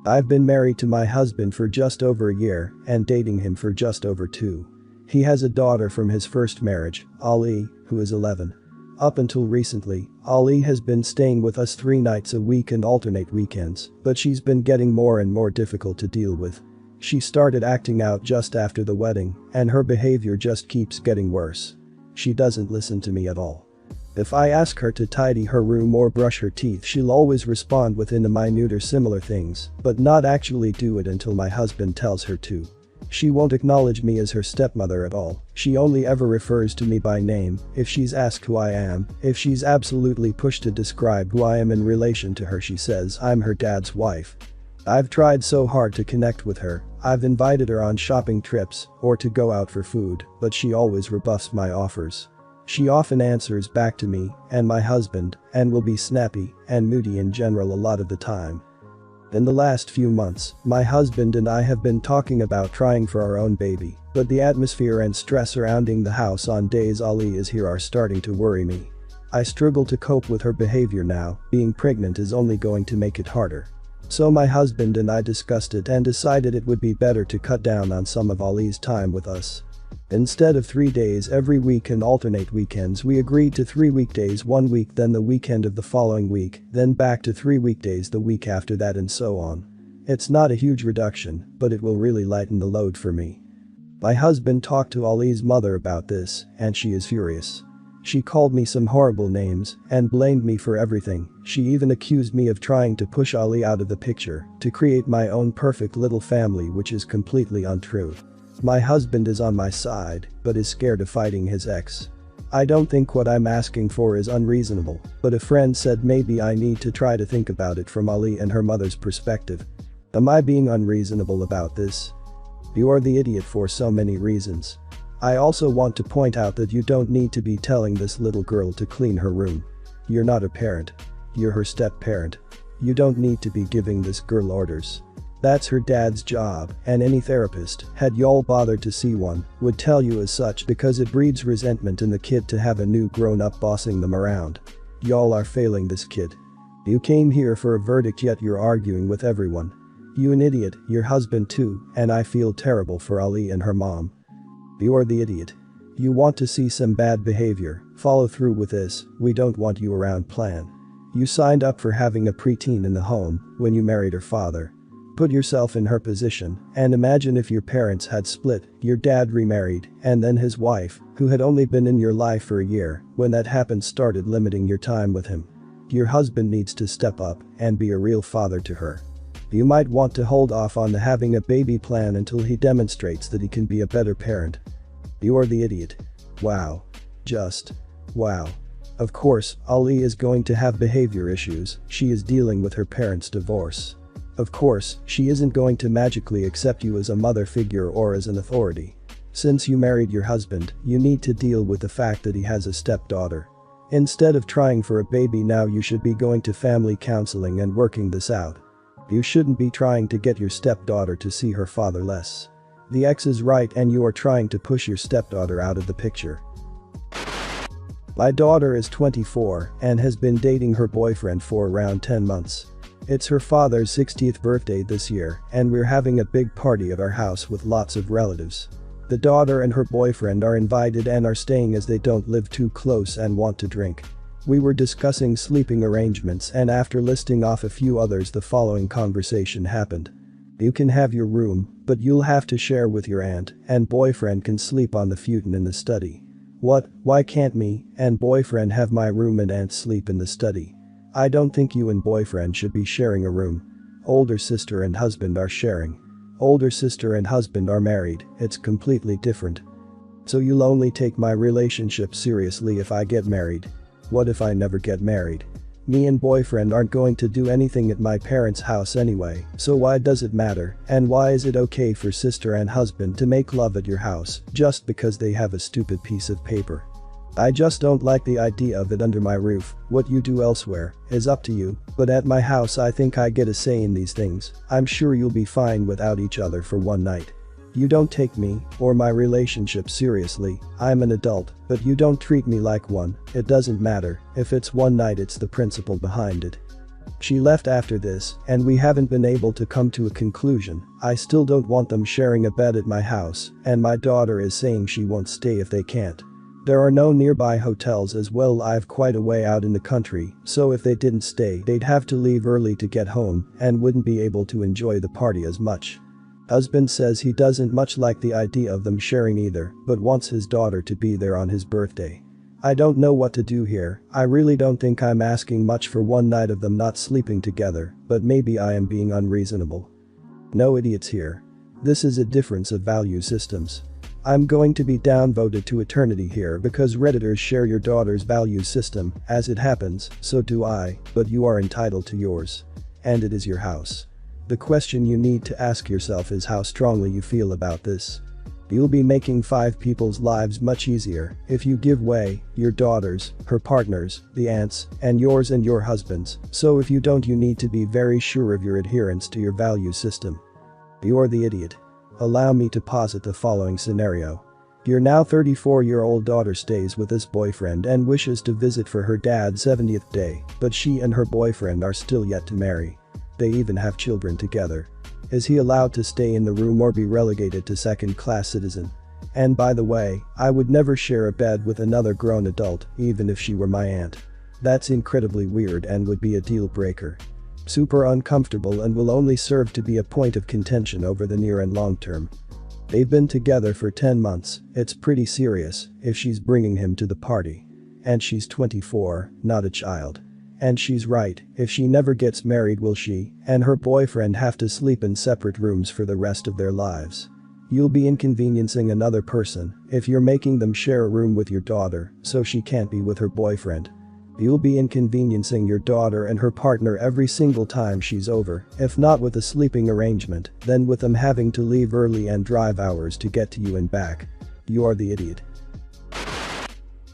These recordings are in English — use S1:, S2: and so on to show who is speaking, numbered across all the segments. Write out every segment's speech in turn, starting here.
S1: I've been married to my husband for just over a year and dating him for just over 2. He has a daughter from his first marriage, Ali, who is 11. Up until recently, Ali has been staying with us 3 nights a week and alternate weekends, but she's been getting more and more difficult to deal with. She started acting out just after the wedding, and her behavior just keeps getting worse. She doesn't listen to me at all. If I ask her to tidy her room or brush her teeth, she'll always respond within the minute or similar things, but not actually do it until my husband tells her to. She won't acknowledge me as her stepmother at all. She only ever refers to me by name if she's asked who I am. If she's absolutely pushed to describe who I am in relation to her, she says I'm her dad's wife. I've tried so hard to connect with her. I've invited her on shopping trips or to go out for food, but she always rebuffs my offers. She often answers back to me and my husband and will be snappy and moody in general a lot of the time. In the last few months, my husband and I have been talking about trying for our own baby, but the atmosphere and stress surrounding the house on days Ali is here are starting to worry me. I struggle to cope with her behavior now. Being pregnant is only going to make it harder. So my husband and I discussed it and decided it would be better to cut down on some of Ali's time with us. Instead of 3 days every week and alternate weekends, we agreed to 3 weekdays one week, then the weekend of the following week, then back to 3 weekdays the week after that, and so on. It's not a huge reduction, but it will really lighten the load for me. My husband talked to Ali's mother about this, and she is furious. She called me some horrible names and blamed me for everything. She even accused me of trying to push Ali out of the picture to create my own perfect little family, which is completely untrue. My husband is on my side, but is scared of fighting his ex. I don't think what I'm asking for is unreasonable, but a friend said maybe I need to try to think about it from Ali and her mother's perspective. Am I being unreasonable about this? You're the idiot for so many reasons. I also want to point out that you don't need to be telling this little girl to clean her room. You're not a parent. You're her step-parent. You don't need to be giving this girl orders. That's her dad's job, and any therapist, had y'all bothered to see one, would tell you as such, because it breeds resentment in the kid to have a new grown-up bossing them around. Y'all are failing this kid. You came here for a verdict, yet you're arguing with everyone. You an idiot, your husband too, and I feel terrible for Ali and her mom. You're the idiot. You want to see some bad behavior, follow through with this, we don't want you around plan. You signed up for having a preteen in the home when you married her father. Put yourself in her position and imagine if your parents had split, your dad remarried, and then his wife, who had only been in your life for a year, when that happened, started limiting your time with him. Your husband needs to step up and be a real father to her. You might want to hold off on the having a baby plan until he demonstrates that he can be a better parent. You're the idiot. Wow. Just. Wow. Of course, Ali is going to have behavior issues. She is dealing with her parents' divorce. Of course, she isn't going to magically accept you as a mother figure or as an authority. Since you married your husband, you need to deal with the fact that he has a stepdaughter. Instead of trying for a baby now, you should be going to family counseling and working this out. You shouldn't be trying to get your stepdaughter to see her father less. The ex is right and you are trying to push your stepdaughter out of the picture. My daughter is 24 and has been dating her boyfriend for around 10 months. It's her father's 60th birthday this year, and we're having a big party at our house with lots of relatives. The daughter and her boyfriend are invited and are staying as they don't live too close and want to drink. We were discussing sleeping arrangements, and after listing off a few others, the following conversation happened. You can have your room, but you'll have to share with your aunt, and boyfriend can sleep on the futon in the study. What? Why can't me and boyfriend have my room and aunt sleep in the study? I don't think you and boyfriend should be sharing a room. Older sister and husband are sharing. Older sister and husband are married, it's completely different. So you'll only take my relationship seriously if I get married. What if I never get married? Me and boyfriend aren't going to do anything at my parents' house anyway, so why does it matter? And why is it okay for sister and husband to make love at your house just because they have a stupid piece of paper? I just don't like the idea of it under my roof. What you do elsewhere is up to you, but at my house I think I get a say in these things. I'm sure you'll be fine without each other for one night. You don't take me or my relationship seriously. I'm an adult, but you don't treat me like one. It doesn't matter if it's one night, it's the principle behind it. She left after this, and we haven't been able to come to a conclusion. I still don't want them sharing a bed at my house, and my daughter is saying she won't stay if they can't. There are no nearby hotels as well. I've quite a way out in the country, so if they didn't stay they'd have to leave early to get home and wouldn't be able to enjoy the party as much. Husband says he doesn't much like the idea of them sharing either, but wants his daughter to be there on his birthday. I don't know what to do here. I really don't think I'm asking much for one night of them not sleeping together, but maybe I am being unreasonable. No idiots here. This is a difference of value systems. I'm going to be downvoted to eternity here because Redditors share your daughter's value system. As it happens, so do I, but you are entitled to yours. And it is your house. The question you need to ask yourself is how strongly you feel about this. You'll be making 5 people's lives much easier if you give way, your daughter's, her partner's, the aunt's, and yours and your husband's, so if you don't you need to be very sure of your adherence to your value system. You're the idiot. Allow me to posit the following scenario. Your now 34-year-old daughter stays with this boyfriend and wishes to visit for her dad's 70th day, but she and her boyfriend are still yet to marry. They even have children together. Is he allowed to stay in the room or be relegated to second-class citizen? And by the way, I would never share a bed with another grown adult, even if she were my aunt. That's incredibly weird and would be a deal breaker. Super uncomfortable and will only serve to be a point of contention over the near and long term. They've been together for 10 months, it's pretty serious if she's bringing him to the party. And she's 24, not a child. And she's right, if she never gets married will she and her boyfriend have to sleep in separate rooms for the rest of their lives? You'll be inconveniencing another person if you're making them share a room with your daughter so she can't be with her boyfriend. You'll be inconveniencing your daughter and her partner every single time she's over, if not with a sleeping arrangement, then with them having to leave early and drive hours to get to you and back. You're the idiot.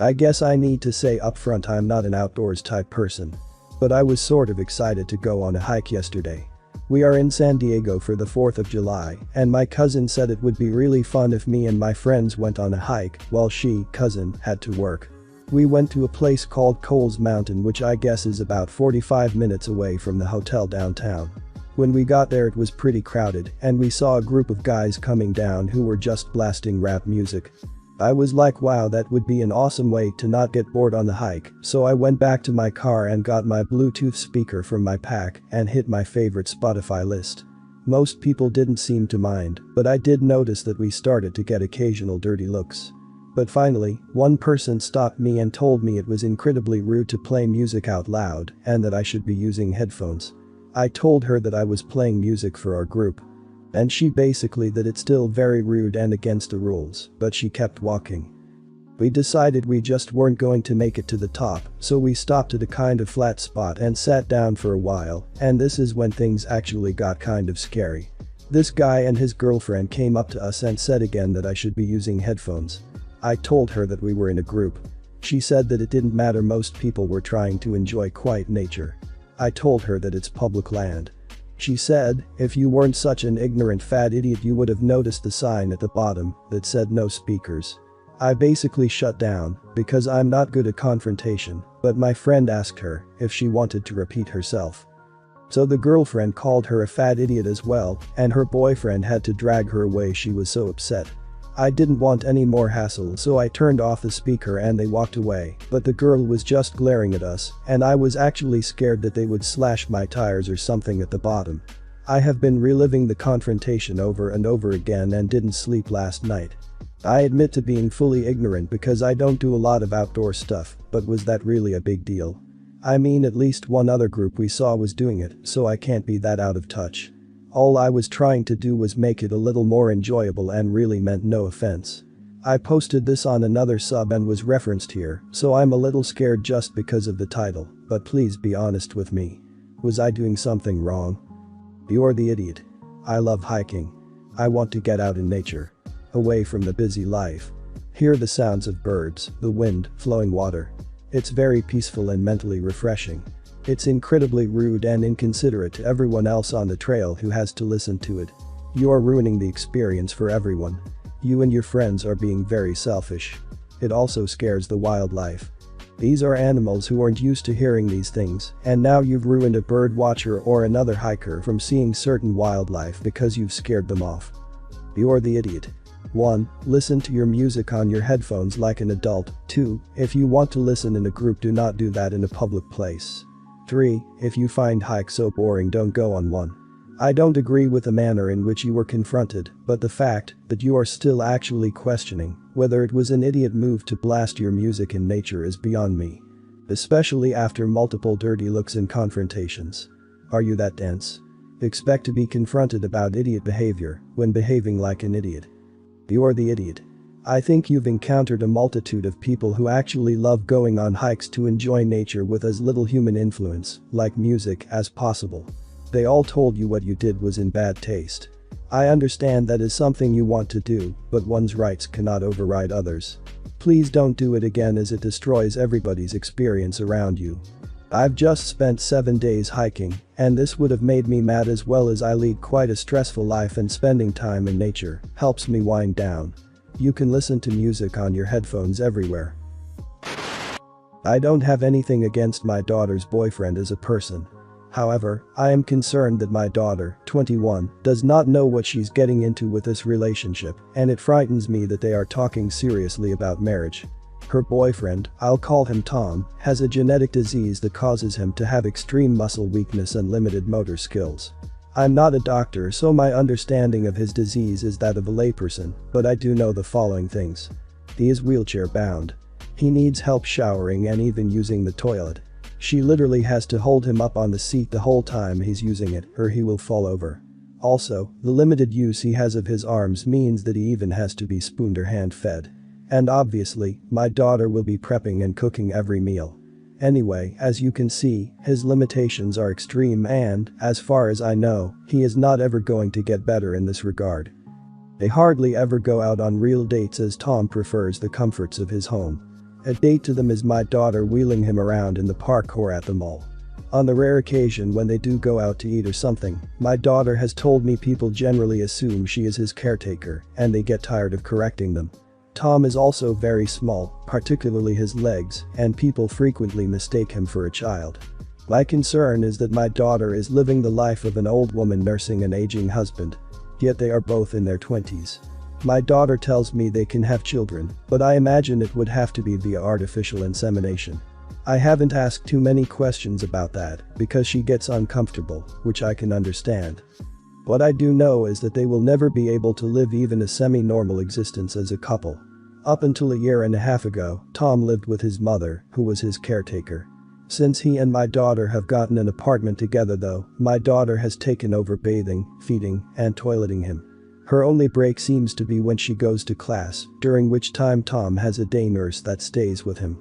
S1: I guess I need to say upfront I'm not an outdoors type person. But I was sort of excited to go on a hike yesterday. We are in San Diego for the 4th of July, and my cousin said it would be really fun if me and my friends went on a hike while she, cousin, had to work. We went to a place called Coles Mountain, which I guess is about 45 minutes away from the hotel downtown. When we got there it was pretty crowded and we saw a group of guys coming down who were just blasting rap music. I was like, wow, that would be an awesome way to not get bored on the hike, so I went back to my car and got my Bluetooth speaker from my pack and hit my favorite Spotify list. Most people didn't seem to mind, but I did notice that we started to get occasional dirty looks. But finally, one person stopped me and told me it was incredibly rude to play music out loud and that I should be using headphones. I told her that I was playing music for our group. And she basically that it's still very rude and against the rules, but she kept walking. We decided we just weren't going to make it to the top, so we stopped at a kind of flat spot and sat down for a while, and this is when things actually got kind of scary. This guy and his girlfriend came up to us and said again that I should be using headphones. I told her that we were in a group. She said that it didn't matter, most people were trying to enjoy quiet nature. I told her that it's public land. She said, if you weren't such an ignorant fat idiot you would have noticed the sign at the bottom that said no speakers. I basically shut down because I'm not good at confrontation, but my friend asked her if she wanted to repeat herself. So the girlfriend called her a fat idiot as well, and her boyfriend had to drag her away, she was so upset. I didn't want any more hassle, so I turned off the speaker and they walked away, but the girl was just glaring at us, and I was actually scared that they would slash my tires or something at the bottom. I have been reliving the confrontation over and over again and didn't sleep last night. I admit to being fully ignorant because I don't do a lot of outdoor stuff, but was that really a big deal? I mean, at least one other group we saw was doing it, so I can't be that out of touch. All I was trying to do was make it a little more enjoyable and really meant no offense. I posted this on another sub and was referenced here, so I'm a little scared just because of the title, but please be honest with me. Was I doing something wrong? You're the idiot. I love hiking. I want to get out in nature. Away from the busy life. Hear the sounds of birds, the wind, flowing water. It's very peaceful and mentally refreshing. It's incredibly rude and inconsiderate to everyone else on the trail who has to listen to it. You're ruining the experience for everyone. You and your friends are being very selfish. It also scares the wildlife. These are animals who aren't used to hearing these things, and now you've ruined a bird watcher or another hiker from seeing certain wildlife because you've scared them off. You're the idiot. 1. Listen to your music on your headphones like an adult. 2. If you want to listen in a group, do not do that in a public place. 3. If you find hikes so boring, don't go on one. I don't agree with the manner in which you were confronted, but the fact that you are still actually questioning whether it was an idiot move to blast your music in nature is beyond me. Especially after multiple dirty looks and confrontations. Are you that dense? Expect to be confronted about idiot behavior when behaving like an idiot. You're the idiot. I think you've encountered a multitude of people who actually love going on hikes to enjoy nature with as little human influence, like music, as possible. They all told you what you did was in bad taste. I understand that is something you want to do, but one's rights cannot override others. Please don't do it again, as it destroys everybody's experience around you. I've just spent 7 days hiking, and this would have made me mad, as well as I lead quite a stressful life, and spending time in nature helps me wind down. You can listen to music on your headphones everywhere. I don't have anything against my daughter's boyfriend as a person. However, I am concerned that my daughter, 21, does not know what she's getting into with this relationship, and it frightens me that they are talking seriously about marriage. Her boyfriend, I'll call him Tom, has a genetic disease that causes him to have extreme muscle weakness and limited motor skills. I'm not a doctor, so my understanding of his disease is that of a layperson, but I do know the following things. He is wheelchair bound. He needs help showering and even using the toilet. She literally has to hold him up on the seat the whole time he's using it, or he will fall over. Also, the limited use he has of his arms means that he even has to be spooned or hand-fed. And obviously, my daughter will be prepping and cooking every meal. Anyway, as you can see, his limitations are extreme and, as far as I know, he is not ever going to get better in this regard. They hardly ever go out on real dates, as Tom prefers the comforts of his home. A date to them is my daughter wheeling him around in the park or at the mall. On the rare occasion when they do go out to eat or something, my daughter has told me people generally assume she is his caretaker, and they get tired of correcting them. Tom is also very small, particularly his legs, and people frequently mistake him for a child. My concern is that my daughter is living the life of an old woman nursing an aging husband. Yet they are both in their 20s. My daughter tells me they can have children, but I imagine it would have to be via artificial insemination. I haven't asked too many questions about that because she gets uncomfortable, which I can understand. What I do know is that they will never be able to live even a semi-normal existence as a couple. Up until a year and a half ago, Tom lived with his mother, who was his caretaker. Since he and my daughter have gotten an apartment together though, my daughter has taken over bathing, feeding, and toileting him. Her only break seems to be when she goes to class, during which time Tom has a day nurse that stays with him.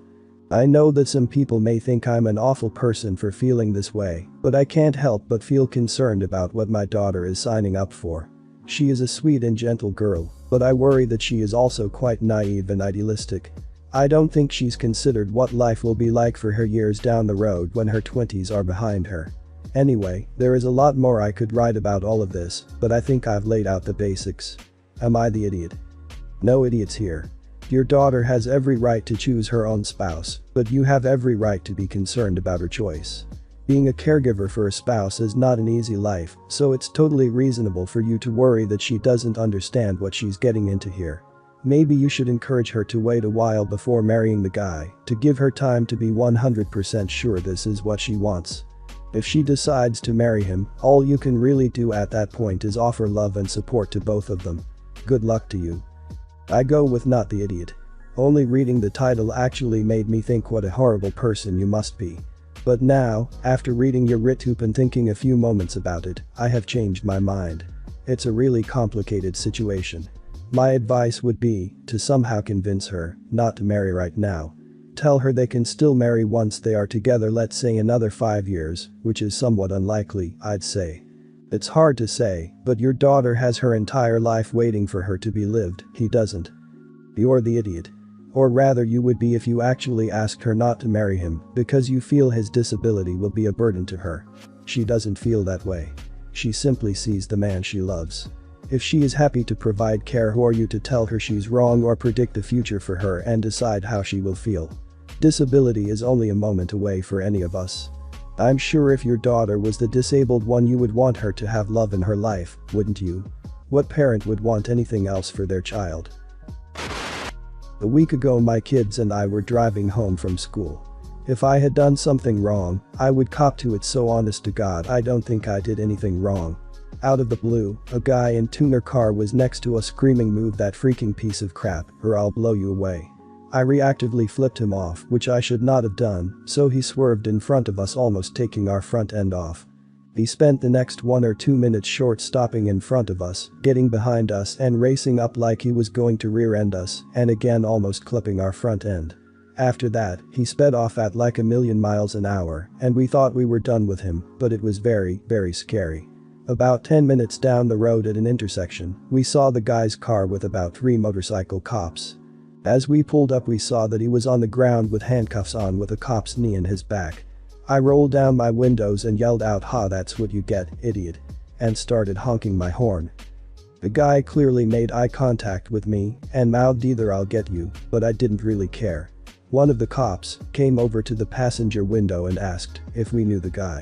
S1: I know that some people may think I'm an awful person for feeling this way, but I can't help but feel concerned about what my daughter is signing up for. She is a sweet and gentle girl, but I worry that she is also quite naive and idealistic. I don't think she's considered what life will be like for her years down the road when her 20s are behind her. Anyway, there is a lot more I could write about all of this, but I think I've laid out the basics. Am I the idiot? No idiots here. Your daughter has every right to choose her own spouse, but you have every right to be concerned about her choice. Being a caregiver for a spouse is not an easy life, so it's totally reasonable for you to worry that she doesn't understand what she's getting into here. Maybe you should encourage her to wait a while before marrying the guy, to give her time to be 100% sure this is what she wants. If she decides to marry him, all you can really do at that point is offer love and support to both of them. Good luck to you. I go with not the idiot. Only reading the title actually made me think what a horrible person you must be. But now, after reading your write-up and thinking a few moments about it, I have changed my mind. It's a really complicated situation. My advice would be to somehow convince her not to marry right now. Tell her they can still marry once they are together, let's say another 5 years, which is somewhat unlikely, I'd say. It's hard to say, but your daughter has her entire life waiting for her to be lived, he doesn't. You're the idiot. Or rather you would be if you actually asked her not to marry him because you feel his disability will be a burden to her. She doesn't feel that way. She simply sees the man she loves. If she is happy to provide care, who are you to tell her she's wrong or predict the future for her and decide how she will feel? Disability is only a moment away for any of us. I'm sure if your daughter was the disabled one you would want her to have love in her life, wouldn't you? What parent would want anything else for their child? A week ago my kids and I were driving home from school. If I had done something wrong, I would cop to it, so honest to God I don't think I did anything wrong. Out of the blue, a guy in tuner car was next to us screaming, "Move that freaking piece of crap, or I'll blow you away." I reactively flipped him off, which I should not have done, so he swerved in front of us, almost taking our front end off. He spent the next 1 or 2 minutes short stopping in front of us, getting behind us and racing up like he was going to rear-end us, and again almost clipping our front end. After that, he sped off at like a million miles an hour, and we thought we were done with him, but it was very, very scary. About 10 minutes down the road at an intersection, we saw the guy's car with about 3 motorcycle cops. As we pulled up we saw that he was on the ground with handcuffs on with a cop's knee in his back. I rolled down my windows and yelled out, "Ha, that's what you get, idiot," and started honking my horn. The guy clearly made eye contact with me and mouthed either "I'll get you," but I didn't really care. One of the cops came over to the passenger window and asked if we knew the guy.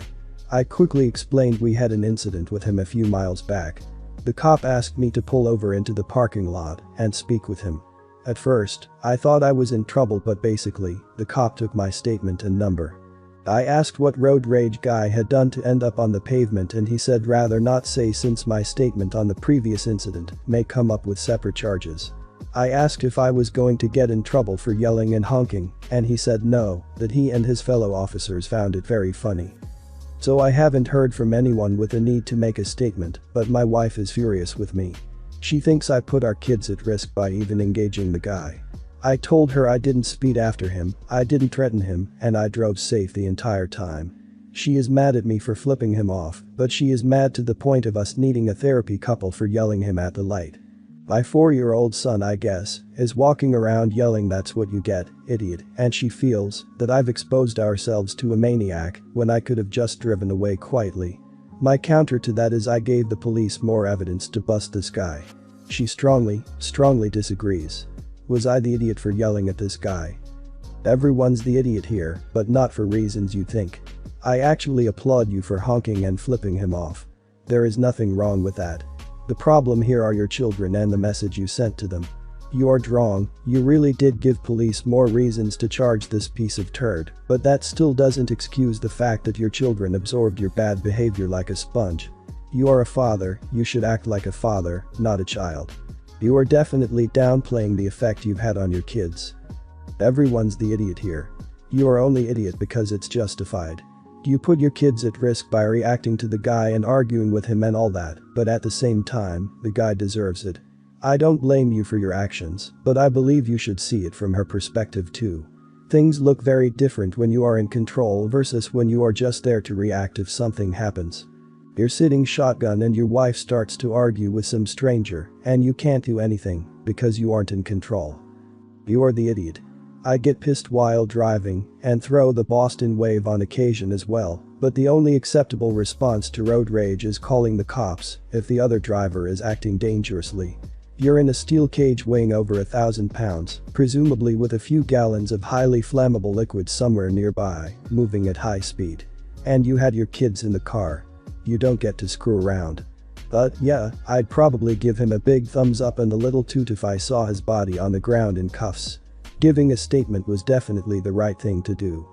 S1: I quickly explained we had an incident with him a few miles back. The cop asked me to pull over into the parking lot and speak with him. At first, I thought I was in trouble, but basically, the cop took my statement and number. I asked what road rage guy had done to end up on the pavement, and he said rather not say since my statement on the previous incident may come up with separate charges. I asked if I was going to get in trouble for yelling and honking, and he said no, that he and his fellow officers found it very funny. So I haven't heard from anyone with a need to make a statement, but my wife is furious with me. She thinks I put our kids at risk by even engaging the guy. I told her I didn't speed after him, I didn't threaten him, and I drove safe the entire time. She is mad at me for flipping him off, but she is mad to the point of us needing a therapy couple for yelling him at the light. My 4-year-old son, I guess, is walking around yelling "That's what you get, idiot," and she feels that I've exposed ourselves to a maniac when I could have just driven away quietly. My counter to that is I gave the police more evidence to bust this guy. She strongly disagrees. Was I the idiot for yelling at this guy? Everyone's the idiot here, but not for reasons you think. I actually applaud you for honking and flipping him off. There is nothing wrong with that. The problem here are your children and the message you sent to them. You are wrong, you really did give police more reasons to charge this piece of turd, but that still doesn't excuse the fact that your children absorbed your bad behavior like a sponge. You are a father, you should act like a father, not a child. You are definitely downplaying the effect you've had on your kids. Everyone's the idiot here. You are only idiot because it's justified. You put your kids at risk by reacting to the guy and arguing with him and all that, but at the same time, the guy deserves it. I don't blame you for your actions, but I believe you should see it from her perspective too. Things look very different when you are in control versus when you are just there to react if something happens. You're sitting shotgun and your wife starts to argue with some stranger, and you can't do anything because you aren't in control. You are the idiot. I get pissed while driving and throw the Boston wave on occasion as well, but the only acceptable response to road rage is calling the cops if the other driver is acting dangerously. You're in a steel cage weighing over 1,000 pounds, presumably with a few gallons of highly flammable liquid somewhere nearby, moving at high speed. And you had your kids in the car. You don't get to screw around. But yeah, I'd probably give him a big thumbs up and a little toot if I saw his body on the ground in cuffs. Giving a statement was definitely the right thing to do.